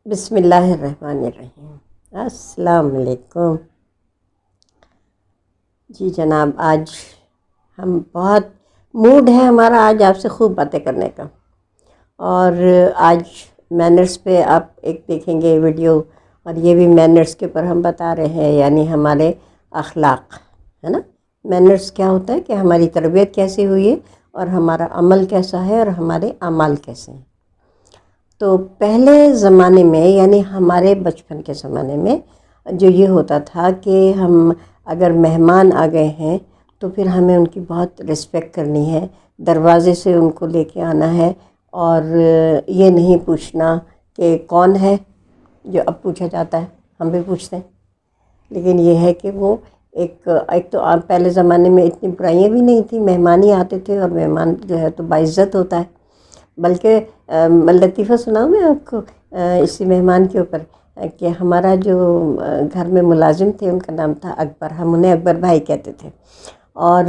بسم اللہ الرحمن الرحیم۔ السلام علیکم جی جناب، آج ہم بہت موڈ ہے ہمارا آج آپ سے خوب باتیں کرنے کا، اور آج مینرز پہ آپ ایک دیکھیں گے ویڈیو، اور یہ بھی مینرز کے اوپر ہم بتا رہے ہیں، یعنی ہمارے اخلاق ہے نا۔ مینرز کیا ہوتا ہے کہ ہماری تربیت کیسی ہوئی ہے، اور ہمارا عمل کیسا ہے، اور ہمارے اعمال کیسے ہیں۔ تو پہلے زمانے میں، یعنی ہمارے بچپن کے زمانے میں جو یہ ہوتا تھا کہ ہم اگر مہمان آ گئے ہیں تو پھر ہمیں ان کی بہت رسپیکٹ کرنی ہے، دروازے سے ان کو لے کے آنا ہے، اور یہ نہیں پوچھنا کہ کون ہے، جو اب پوچھا جاتا ہے، ہم بھی پوچھتے ہیں۔ لیکن یہ ہے کہ وہ ایک تو پہلے زمانے میں اتنی برائیاں بھی نہیں تھیں، مہمان ہی آتے تھے، اور مہمان جو ہے تو باعزت ہوتا ہے۔ بلکہ لطیفہ سناؤں میں آپ کو اسی مہمان کے اوپر، کہ ہمارا جو گھر میں ملازم تھے ان کا نام تھا اکبر، ہم انہیں اکبر بھائی کہتے تھے۔ اور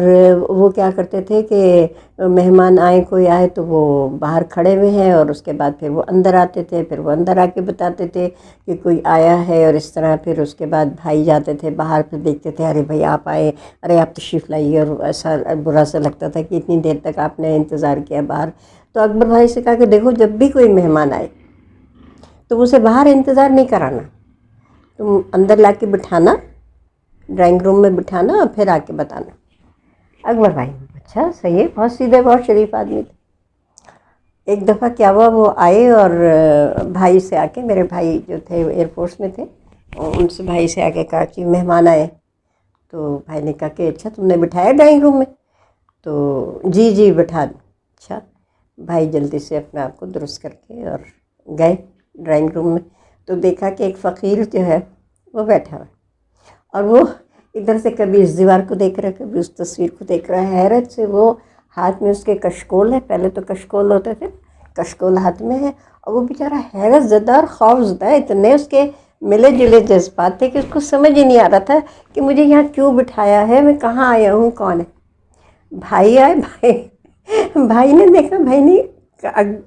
وہ کیا کرتے تھے کہ مہمان آئے، کوئی آئے تو وہ باہر کھڑے ہوئے ہیں، اور اس کے بعد پھر وہ اندر آتے تھے، پھر وہ اندر آ کے بتاتے تھے کہ کوئی آیا ہے، اور اس طرح پھر اس کے بعد بھائی جاتے تھے باہر، پھر دیکھتے تھے ارے بھائی آپ آئے، ارے آپ تشریف لائیے، اور ایسا برا سا لگتا تھا کہ اتنی دیر تک آپ نے انتظار کیا باہر۔ تو اکبر بھائی سے کہا کہ دیکھو، جب بھی کوئی مہمان آئے تو اسے باہر انتظار نہیں کرانا، تم اندر لا کے بٹھانا، ڈرائنگ روم میں بٹھانا، اور پھر آ کے بتانا۔ اکبر بھائی اچھا صحیح ہے، بہت سیدھے، بہت شریف آدمی تھے۔ ایک دفعہ کیا ہوا، وہ آئے اور بھائی سے آ کے، میرے بھائی جو تھے وہ ایئر فورس میں تھے، ان سے بھائی سے آ کے کہا کہ مہمان آئے۔ تو بھائی نے کہا کہ اچھا تم نے بٹھایا ڈرائنگ روم میں؟ تو جی جی بٹھا دیں۔ اچھا، بھائی جلدی سے اپنے آپ کو درست کر کے اور گئے ڈرائنگ روم میں، تو دیکھا کہ ایک فقیر جو ہے وہ بیٹھا ہوا ہے، اور وہ ادھر سے کبھی اس دیوار کو دیکھ رہا ہے، کبھی اس تصویر کو دیکھ رہا ہے۔ حیرت سے وہ ہاتھ میں اس کے کشکول ہے، پہلے تو کشکول ہوتے تھے، کشکول ہاتھ میں ہے، اور وہ بیچارہ حیرت زدہ اور خوف زدہ، اتنے اس کے ملے جلے جذبات تھے کہ اس کو سمجھ ہی نہیں آ رہا تھا کہ مجھے یہاں کیوں بٹھایا ہے، میں کہاں آیا ہوں، کون ہے۔ بھائی آئے، بھائی نے دیکھا، بھائی نے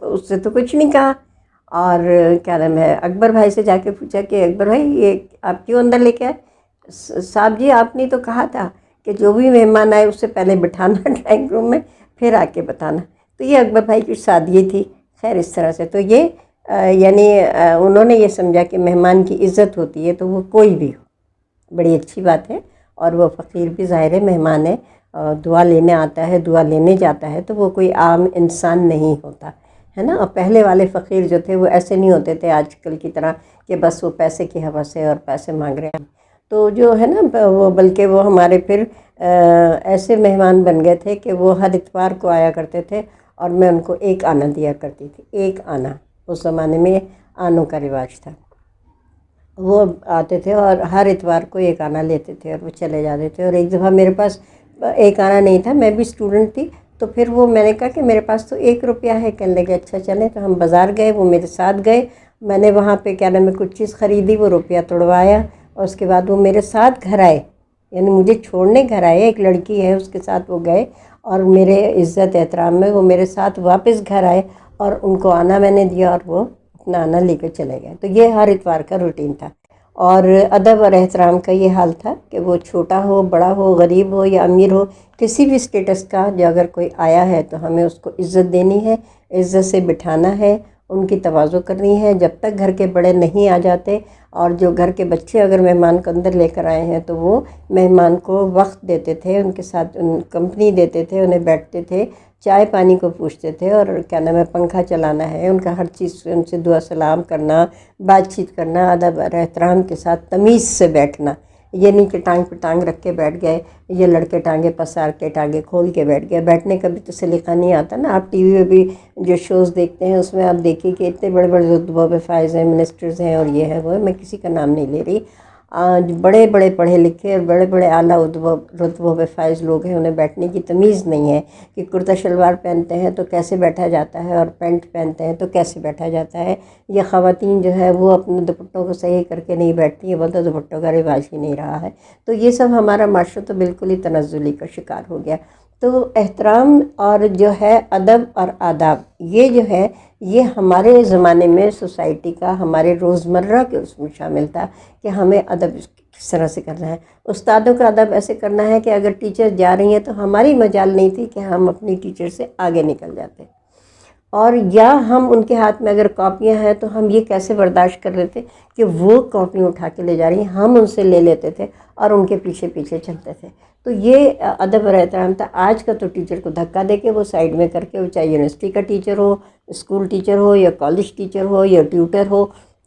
اس سے تو کچھ نہیں کہا، اور کیا نام ہے، اکبر بھائی سے جا کے پوچھا کہ اکبر بھائی یہ آپ کیوں اندر لے کے آئے؟ صاحب جی آپ نے تو کہا تھا کہ جو بھی مہمان آئے اس سے پہلے بٹھانا ڈرائنگ روم میں، پھر آ کے بتانا۔ تو یہ اکبر بھائی کی سادگی تھی۔ خیر اس طرح سے تو یہ یعنی انہوں نے یہ سمجھا کہ مہمان کی عزت ہوتی ہے تو وہ کوئی بھی ہو، بڑی اچھی بات ہے، اور وہ فقیر بھی ظاہر ہے مہمان ہے، دعا لینے آتا ہے، دعا لینے جاتا ہے، تو وہ کوئی عام انسان نہیں ہوتا ہے نا۔ اور پہلے والے فقیر جو تھے وہ ایسے نہیں ہوتے تھے آج کل کی طرح کہ بس وہ پیسے کی حوث سے اور پیسے مانگ رہے ہیں، تو جو ہے نا وہ، بلکہ وہ ہمارے پھر ایسے مہمان بن گئے تھے کہ وہ ہر اتوار کو آیا کرتے تھے، اور میں ان کو ایک آنا دیا کرتی تھی، ایک آنا۔ اس زمانے میں آنوں کا رواج تھا، وہ آتے تھے اور ہر اتوار کو ایک آنا لیتے تھے اور وہ چلے جاتے تھے۔ اور ایک دفعہ میرے پاس ایک آنا نہیں تھا، میں بھی اسٹوڈنٹ تھی، تو پھر وہ میں نے کہا کہ میرے پاس تو 1 روپیہ ہے، کہنے لگے اچھا چلیں، تو ہم بازار گئے، وہ میرے ساتھ گئے، میں نے وہاں پہ کیا نام ہے کچھ چیز خریدی، وہ روپیہ توڑوایا، اور اس کے بعد وہ میرے ساتھ گھر آئے، یعنی مجھے چھوڑنے گھر آئے، ایک لڑکی ہے اس کے ساتھ وہ گئے، اور میرے عزت احترام میں وہ میرے ساتھ واپس گھر آئے، اور ان کو آنا میں نے دیا، اور وہ اپنا آنا لے کر چلے گئے۔ تو یہ ہر اتوار کا روٹین تھا، اور ادب اور احترام کا یہ حال تھا کہ وہ چھوٹا ہو، بڑا ہو، غریب ہو یا امیر ہو، کسی بھی اسٹیٹس کا جو اگر کوئی آیا ہے تو ہمیں اس کو عزت دینی ہے، عزت سے بٹھانا ہے، ان کی تواضع کرنی ہے، جب تک گھر کے بڑے نہیں آ جاتے۔ اور جو گھر کے بچے اگر مہمان کو اندر لے کر آئے ہیں تو وہ مہمان کو وقت دیتے تھے، ان کے ساتھ کمپنی دیتے تھے، انہیں بیٹھتے تھے، چائے پانی کو پوچھتے تھے، اور کیا نام ہے پنکھا چلانا ہے، ان کا ہر چیز ان سے دعا سلام کرنا، بات چیت کرنا، ادب اور احترام کے ساتھ تمیز سے بیٹھنا۔ یہ نہیں کہ ٹانگ پہ ٹانگ رکھ کے بیٹھ گئے، یہ لڑکے ٹانگیں پسار کے ٹانگیں کھول کے بیٹھ گئے، بیٹھنے کا بھی تو سلیقہ نہیں آتا نا۔ آپ ٹی وی میں بھی جو شوز دیکھتے ہیں اس میں آپ دیکھیے کہ اتنے بڑے بڑے رتبوں پہ فائز ہیں، منسٹرز ہیں، اور یہ ہے وہ ہے، میں کسی کا نام نہیں لے رہی، بڑے بڑے پڑھے لکھے اور بڑے بڑے اعلیٰ رتبوں پہ فائز لوگ ہیں، انہیں بیٹھنے کی تمیز نہیں ہے کہ کرتا شلوار پہنتے ہیں تو کیسے بیٹھا جاتا ہے، اور پینٹ پہنتے ہیں تو کیسے بیٹھا جاتا ہے۔ یہ خواتین جو ہے وہ اپنے دوپٹوں کو صحیح کر کے نہیں بیٹھتی ہیں، بولتے دوپٹوں کا رواج ہی نہیں رہا ہے۔ تو یہ سب ہمارا معاشرہ تو بالکل ہی تنزلی کا شکار ہو گیا۔ تو احترام اور جو ہے ادب اور آداب، یہ جو ہے یہ ہمارے زمانے میں سوسائٹی کا، ہمارے روزمرہ کے اس میں شامل تھا کہ ہمیں ادب کس طرح سے کرنا ہے۔ استادوں کا ادب ایسے کرنا ہے کہ اگر ٹیچر جا رہی ہیں تو ہماری مجال نہیں تھی کہ ہم اپنی ٹیچر سے آگے نکل جاتے، اور یا ہم ان کے ہاتھ میں اگر کاپیاں ہیں تو ہم یہ کیسے برداشت کر لیتے کہ وہ کاپیاں اٹھا کے لے جا رہی ہیں، ہم ان سے لے لیتے تھے اور ان کے پیچھے پیچھے چلتے تھے۔ تو یہ ادب اور احترام تھا۔ آج کا تو ٹیچر کو دھکا دے کے وہ سائڈ میں کر کے، وہ چاہے یونیورسٹی کا ٹیچر ہو، اسکول ٹیچر ہو، یا کالج ٹیچر ہو، یا ٹیوٹر ہو،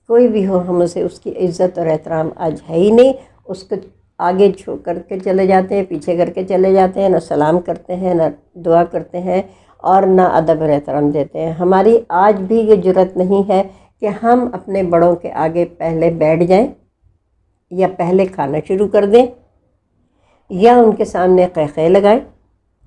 کوئی بھی ہو، ہم اسے اس کی عزت اور احترام آج ہے ہی نہیں۔ اس کو آگے چھوڑ کر کے چلے جاتے ہیں، پیچھے کر کے چلے جاتے ہیں، نہ سلام کرتے ہیں، نہ دعا کرتے ہیں، اور نہ ادب اور احترام دیتے ہیں۔ ہماری آج بھی یہ جرأت نہیں ہے کہ ہم اپنے بڑوں کے آگے پہلے بیٹھ جائیں، یا پہلے کھانا شروع کر دیں، یا ان کے سامنے قہقہے لگائیں۔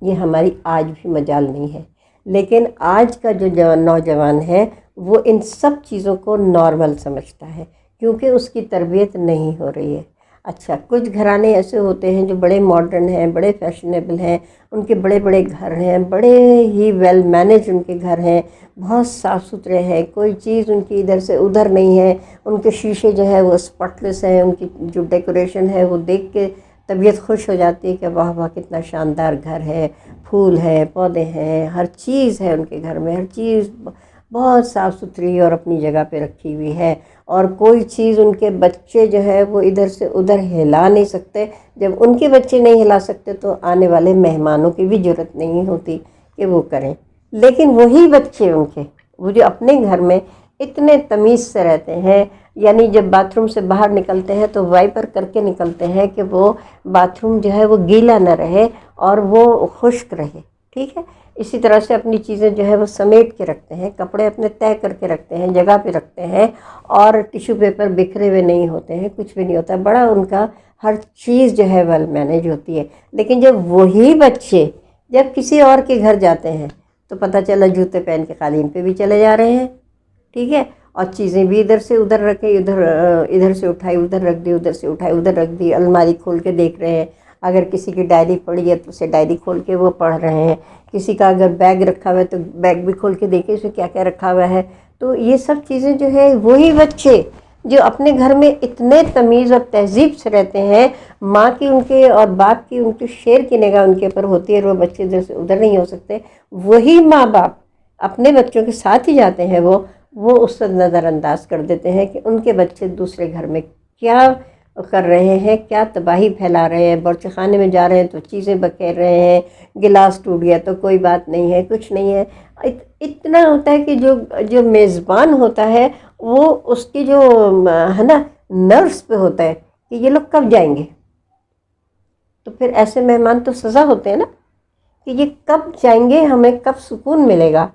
یہ ہماری آج بھی مجال نہیں ہے۔ لیکن آج کا جو نوجوان ہے وہ ان سب چیزوں کو نارمل سمجھتا ہے، کیونکہ اس کی تربیت نہیں ہو رہی ہے۔ اچھا، کچھ گھرانے ایسے ہوتے ہیں جو بڑے ماڈرن ہیں، بڑے فیشنیبل ہیں، ان کے بڑے بڑے گھر ہیں، بڑے ہی ویل مینج ان کے گھر ہیں، بہت صاف ستھرے ہیں، کوئی چیز ان کی ادھر سے ادھر نہیں ہے، ان کے شیشے جو ہے وہ اسپاٹلیس ہیں، ان کی جو ڈیکوریشن ہے وہ دیکھ کے طبیعت خوش ہو جاتی ہے کہ واہ واہ کتنا شاندار گھر ہے، پھول ہیں، پودے ہیں، ہر چیز ہے ان کے گھر میں، ہر چیز بہت صاف ستھری اور اپنی جگہ پہ رکھی ہوئی ہے، اور کوئی چیز ان کے بچے جو ہے وہ ادھر سے ادھر ہلا نہیں سکتے۔ جب ان کے بچے نہیں ہلا سکتے تو آنے والے مہمانوں کی بھی جرأت نہیں ہوتی کہ وہ کریں۔ لیکن وہی بچے ان کے، وہ جو اپنے گھر میں اتنے تمیز سے رہتے ہیں، یعنی جب باتھ روم سے باہر نکلتے ہیں تو وائپر کر کے نکلتے ہیں کہ وہ باتھ روم جو ہے وہ گیلا نہ رہے اور وہ خشک رہے، ٹھیک ہے۔ اسی طرح سے اپنی چیزیں جو ہے وہ سمیٹ کے رکھتے ہیں، کپڑے اپنے طے کر کے رکھتے ہیں، جگہ پہ رکھتے ہیں، اور ٹیشو پیپر بکھرے ہوئے نہیں ہوتے ہیں، کچھ بھی نہیں ہوتا، بڑا ان کا ہر چیز جو ہے ویل مینج ہوتی ہے۔ لیکن جب وہی بچے جب کسی اور کے گھر جاتے ہیں تو پتہ چلا جوتے پہن کے قالین پہ بھی چلے جا رہے ہیں، ٹھیک ہے، اور چیزیں بھی ادھر سے ادھر رکھے، ادھر سے اٹھائی ادھر رکھ دی، ادھر سے اٹھائی ادھر رکھ دی، الماری کھول کے دیکھ رہے ہیں، اگر کسی کی ڈائری پڑی ہے تو اسے ڈائری کھول کے وہ پڑھ رہے ہیں، کسی کا اگر بیگ رکھا ہوا ہے تو بیگ بھی کھول کے دیکھے اس میں کیا کیا رکھا ہوا ہے۔ تو یہ سب چیزیں جو ہے وہی بچے جو اپنے گھر میں اتنے تمیز اور تہذیب سے رہتے ہیں، ماں کی ان کے اور باپ کی ان کے شیر کی نگاہ ان کے اوپر ہوتی ہے، اور وہ بچے ادھر سے ادھر نہیں ہو سکتے، وہی ماں باپ اپنے بچوں کے ساتھ ہی جاتے ہیں، وہ اس سے نظر انداز کر دیتے ہیں کہ ان کے بچے دوسرے گھر میں کیا کر رہے ہیں، کیا تباہی پھیلا رہے ہیں، باورچی خانے میں جا رہے ہیں تو چیزیں بکھیر رہے ہیں، گلاس ٹوٹ گیا تو کوئی بات نہیں ہے، کچھ نہیں ہے۔ اتنا ہوتا ہے کہ جو میزبان ہوتا ہے وہ اس کی جو ہے نا نروس پہ ہوتا ہے کہ یہ لوگ کب جائیں گے۔ تو پھر ایسے مہمان تو سزا ہوتے ہیں نا کہ یہ کب جائیں گے، ہمیں کب سکون ملے گا۔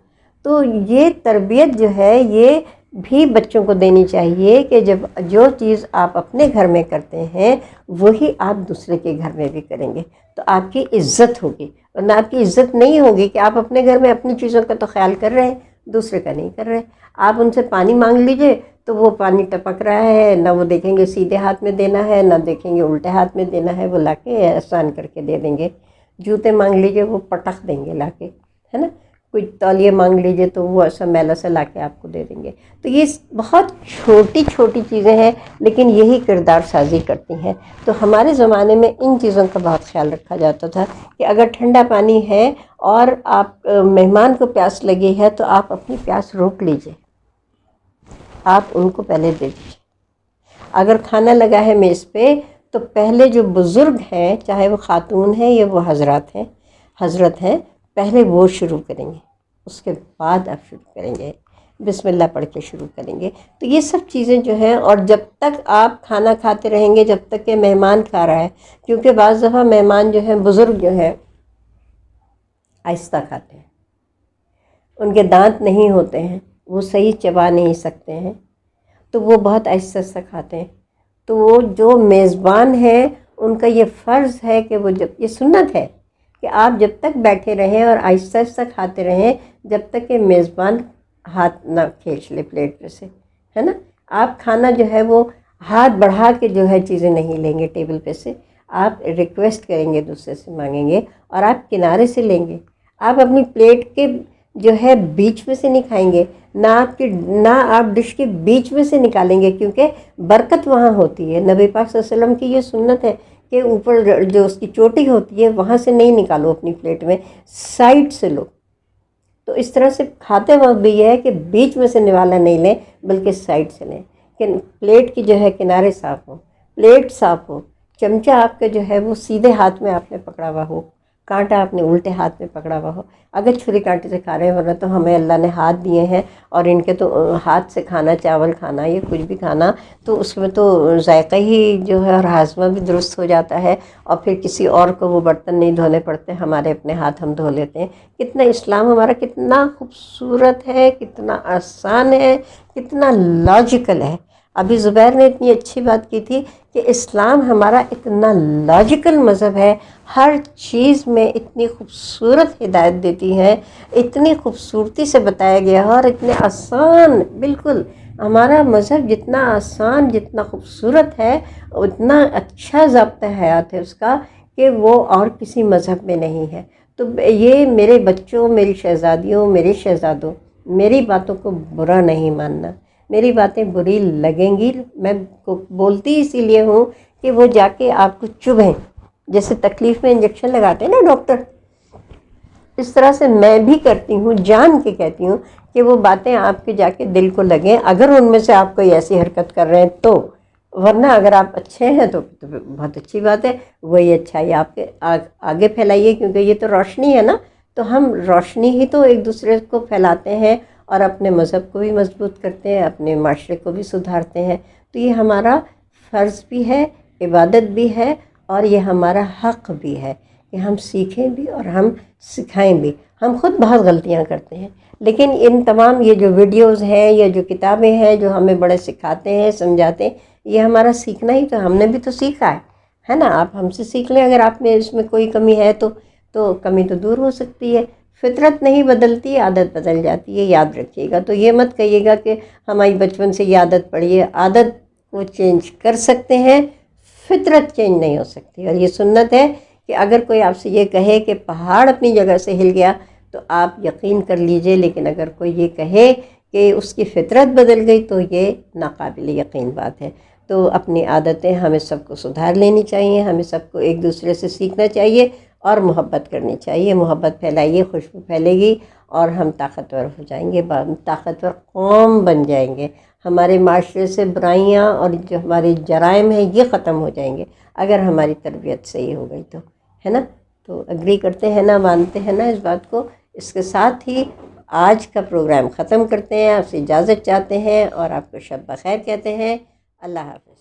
تو یہ تربیت جو ہے یہ بھی بچوں کو دینی چاہیے کہ جب جو چیز آپ اپنے گھر میں کرتے ہیں وہی آپ دوسرے کے گھر میں بھی کریں گے تو آپ کی عزت ہوگی، ورنہ آپ کی عزت نہیں ہوگی کہ آپ اپنے گھر میں اپنی چیزوں کا تو خیال کر رہے ہیں، دوسرے کا نہیں کر رہے۔ آپ ان سے پانی مانگ لیجئے تو وہ پانی ٹپک رہا ہے، نہ وہ دیکھیں گے سیدھے ہاتھ میں دینا ہے، نہ دیکھیں گے الٹے ہاتھ میں دینا ہے، وہ لا کے احسان کر کے دے دیں گے۔ جوتے مانگ لیجئے وہ پٹخ دیں گے لا کے، ہے نا، کوئی تولیے مانگ لیجئے تو وہ ایسا میلا سا لا کے آپ کو دے دیں گے۔ تو یہ بہت چھوٹی چھوٹی چیزیں ہیں لیکن یہی کردار سازی کرتی ہیں۔ تو ہمارے زمانے میں ان چیزوں کا بہت خیال رکھا جاتا تھا کہ اگر ٹھنڈا پانی ہے اور آپ مہمان کو پیاس لگی ہے تو آپ اپنی پیاس روک لیجئے، آپ ان کو پہلے دے دیجئے۔ اگر کھانا لگا ہے میز پہ تو پہلے جو بزرگ ہیں، چاہے وہ خاتون ہیں یا وہ حضرت ہیں، پہلے وہ شروع کریں گے، اس کے بعد آپ شروع کریں گے، بسم اللہ پڑھ کے شروع کریں گے۔ تو یہ سب چیزیں جو ہیں، اور جب تک آپ کھانا کھاتے رہیں گے، جب تک کہ مہمان کھا رہا ہے، کیونکہ بعض دفعہ مہمان جو ہیں، بزرگ جو ہیں، آہستہ کھاتے ہیں، ان کے دانت نہیں ہوتے ہیں، وہ صحیح چبا نہیں سکتے ہیں، تو وہ بہت آہستہ آہستہ کھاتے ہیں۔ تو وہ جو میزبان ہیں ان کا یہ فرض ہے کہ وہ یہ سنت ہے کہ آپ جب تک بیٹھے رہیں اور آہستہ آہستہ کھاتے رہیں جب تک کہ میزبان ہاتھ نہ کھینچ لے پلیٹ پہ سے، ہے نا۔ آپ کھانا جو ہے وہ ہاتھ بڑھا کے جو ہے چیزیں نہیں لیں گے ٹیبل پہ سے، آپ ریکویسٹ کریں گے، دوسرے سے مانگیں گے اور آپ کنارے سے لیں گے. آپ اپنی پلیٹ کے جو ہے بیچ میں سے نہیں کھائیں گے، نہ آپ ڈش کے بیچ میں سے نکالیں گے، کیونکہ برکت وہاں ہوتی ہے. نبی پاک صلی اللہ علیہ وسلم کی یہ سنت ہے کہ اوپر جو اس کی چوٹی ہوتی ہے وہاں سے نہیں نکالو اپنی پلیٹ میں، سائڈ سے لو. تو اس طرح سے کھاتے وقت بھی یہ ہے کہ بیچ میں سے نوالا نہیں لیں بلکہ سائڈ سے لیں، کہ پلیٹ کی جو ہے کنارے صاف ہو، پلیٹ صاف ہو، چمچہ آپ کا جو ہے وہ سیدھے ہاتھ میں آپ نے پکڑا ہوا ہو، کانٹا آپ نے الٹے ہاتھ میں پکڑا ہوا ہو. اگر چھری کانٹے سے کھا رہے ہیں، ورنہ تو ہمیں اللہ نے ہاتھ دیے ہیں اور ان کے تو ہاتھ سے کھانا، چاول کھانا یا کچھ بھی کھانا تو اس میں تو ذائقہ ہی جو ہے اور ہاضمہ بھی درست ہو جاتا ہے، اور پھر کسی اور کو وہ برتن نہیں دھونے پڑتے، ہمارے اپنے ہاتھ ہم دھو لیتے ہیں. کتنا اسلام ہمارا کتنا خوبصورت ہے، کتنا آسان ہے، کتنا لاجیکل ہے. ابھی زبیر نے اتنی اچھی بات کی تھی کہ اسلام ہمارا اتنا لاجیکل مذہب ہے، ہر چیز میں اتنی خوبصورت ہدایت دیتی ہے، اتنی خوبصورتی سے بتایا گیا ہے اور اتنے آسان. بالکل ہمارا مذہب جتنا آسان، جتنا خوبصورت ہے، اتنا اچھا ضابطہ حیات ہے اس کا کہ وہ اور کسی مذہب میں نہیں ہے. تو یہ میرے بچوں، میری شہزادیوں، میرے شہزادوں، میری باتوں کو برا نہیں ماننا. میری باتیں بری لگیں گی، میں بولتی اسی لیے ہوں کہ وہ جا کے آپ کو چبھیں. جیسے تکلیف میں انجیکشن لگاتے ہیں نا ڈاکٹر، اس طرح سے میں بھی کرتی ہوں، جان کے کہتی ہوں کہ وہ باتیں آپ کے جا کے دل کو لگیں، اگر ان میں سے آپ کوئی ایسی حرکت کر رہے ہیں تو. ورنہ اگر آپ اچھے ہیں تو بہت اچھی بات ہے، وہی اچھائی آپ کے آگے پھیلائیے، کیونکہ یہ تو روشنی ہے نا. تو ہم روشنی ہی تو ایک دوسرے کو پھیلاتے ہیں اور اپنے مذہب کو بھی مضبوط کرتے ہیں، اپنے معاشرے کو بھی سدھارتے ہیں. تو یہ ہمارا فرض بھی ہے، عبادت بھی ہے، اور یہ ہمارا حق بھی ہے کہ ہم سیکھیں بھی اور ہم سکھائیں بھی. ہم خود بہت غلطیاں کرتے ہیں، لیکن ان تمام یہ جو ویڈیوز ہیں یا جو کتابیں ہیں جو ہمیں بڑے سکھاتے ہیں، سمجھاتے ہیں، یہ ہمارا سیکھنا ہی تو، ہم نے بھی تو سیکھا ہے نا. آپ ہم سے سیکھ لیں، اگر آپ میں اس میں کوئی کمی ہے تو کمی تو دور ہو سکتی ہے. فطرت نہیں بدلتی، عادت بدل جاتی ہے، یاد رکھیے گا. تو یہ مت کہیے گا کہ ہماری بچپن سے یہ عادت پڑی ہے. عادت کو چینج کر سکتے ہیں، فطرت چینج نہیں ہو سکتی. اور یہ سنت ہے کہ اگر کوئی آپ سے یہ کہے کہ پہاڑ اپنی جگہ سے ہل گیا تو آپ یقین کر لیجئے، لیکن اگر کوئی یہ کہے کہ اس کی فطرت بدل گئی تو یہ ناقابل یقین بات ہے. تو اپنی عادتیں ہمیں سب کو سدھار لینی چاہیے، ہمیں سب کو ایک دوسرے سے سیکھنا چاہیے اور محبت کرنی چاہیے. محبت پھیلائیے، خوشبو پھیلے گی اور ہم طاقتور ہو جائیں گے، طاقتور قوم بن جائیں گے. ہمارے معاشرے سے برائیاں اور جو ہمارے جرائم ہیں یہ ختم ہو جائیں گے اگر ہماری تربیت صحیح ہو گئی تو، ہے نا. تو اگری کرتے ہیں نا، مانتے ہیں نا اس بات کو. اس کے ساتھ ہی آج کا پروگرام ختم کرتے ہیں، آپ سے اجازت چاہتے ہیں اور آپ کو شب بخیر کہتے ہیں. اللہ حافظ.